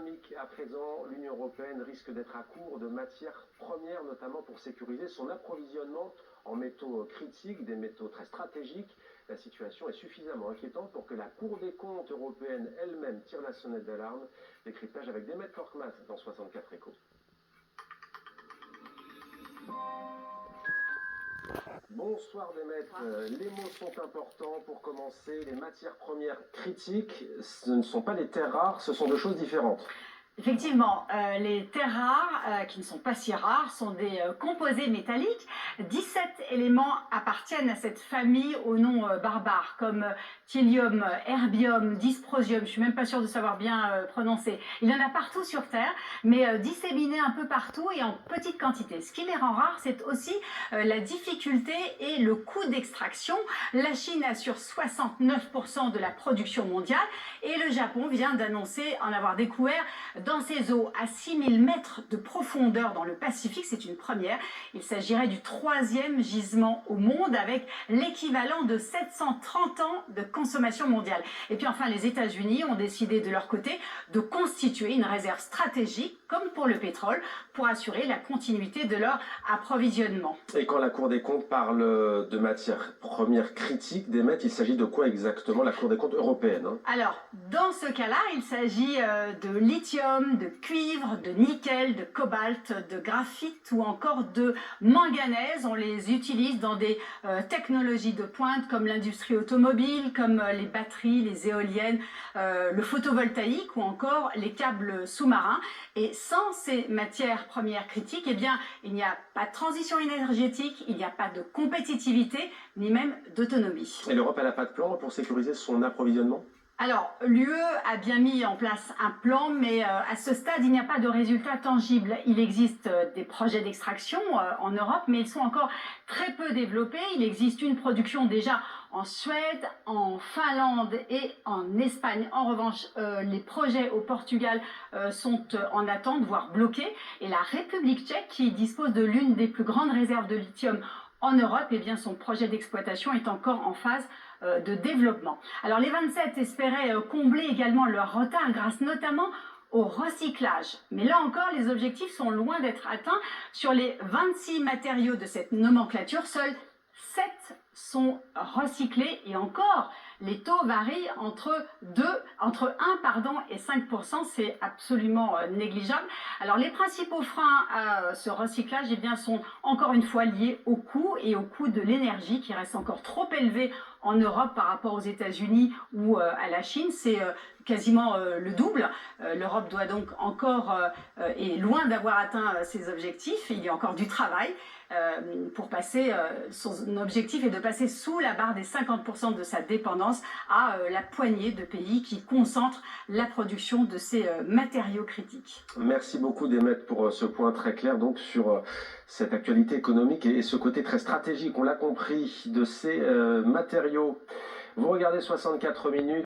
dynamique à présent. L'Union européenne risque d'être à court de matières premières, notamment pour sécuriser son approvisionnement en métaux critiques, des métaux très stratégiques. La situation est suffisamment inquiétante pour que la Cour des comptes européenne elle-même tire la sonnette d'alarme. Décryptage avec Demet Korkmaz dans 64 Échos. Bonsoir Demet, les mots sont importants pour commencer. Les matières premières critiques, ce ne sont pas les terres rares, ce sont deux choses différentes. Effectivement, les terres rares, qui ne sont pas si rares, sont des composés métalliques. 17 éléments appartiennent à cette famille au nom barbare, comme thélium, herbium, dysprosium, je ne suis même pas sûre de savoir bien prononcer. Il y en a partout sur Terre, mais disséminés un peu partout et en petite quantité. Ce qui les rend rares, c'est aussi la difficulté et le coût d'extraction. La Chine assure 69% de la production mondiale et le Japon vient d'annoncer en avoir découvert dans ses eaux à 6000 mètres de profondeur dans le Pacifique. C'est une première. Il s'agirait du 3e gisement au monde avec l'équivalent de 730 ans de consommation mondiale. Et puis enfin, les États-Unis ont décidé de leur côté de constituer une réserve stratégique, comme pour le pétrole, pour assurer la continuité de leur approvisionnement. Et quand la Cour des comptes parle de matières premières critiques, Demet, il s'agit de quoi exactement, la Cour des comptes européenne, Alors, dans ce cas-là, il s'agit de lithium, de cuivre, de nickel, de cobalt, de graphite ou encore de manganèse. On les utilise dans des technologies de pointe comme l'industrie automobile, comme les batteries, les éoliennes, le photovoltaïque ou encore les câbles sous-marins. Et sans ces matières premières critiques, eh bien, il n'y a pas de transition énergétique, il n'y a pas de compétitivité, ni même d'autonomie. Et l'Europe, elle n'a pas de plan pour sécuriser son approvisionnement ? Alors, l'UE a bien mis en place un plan, mais à ce stade, il n'y a pas de résultats tangibles. Il existe des projets d'extraction en Europe, mais ils sont encore très peu développés. Il existe une production déjà en Suède, en Finlande et en Espagne. En revanche, les projets au Portugal sont en attente, voire bloqués. Et la République tchèque, qui dispose de l'une des plus grandes réserves de lithium en Europe, eh bien, son projet d'exploitation est encore en phase de développement. Alors les 27 espéraient combler également leur retard grâce notamment au recyclage. Mais là encore, les objectifs sont loin d'être atteints. Sur les 26 matériaux de cette nomenclature, seuls 7 sont recyclés et encore, les taux varient entre 1 et 5%, c'est absolument négligeable. Alors les principaux freins à ce recyclage eh bien, sont encore une fois liés au coût et au coût de l'énergie qui reste encore trop élevé en Europe par rapport aux États-Unis ou à la Chine. C'est quasiment le double. L'Europe doit donc encore est loin d'avoir atteint ses objectifs. Il y a encore du travail pour passer, son objectif est de passer sous la barre des 50% de sa dépendance à la poignée de pays qui concentrent la production de ces matériaux critiques. Merci beaucoup Demet pour ce point très clair donc sur cette actualité économique et ce côté très stratégique, on l'a compris, de ces matériaux. Vous regardez 64 minutes.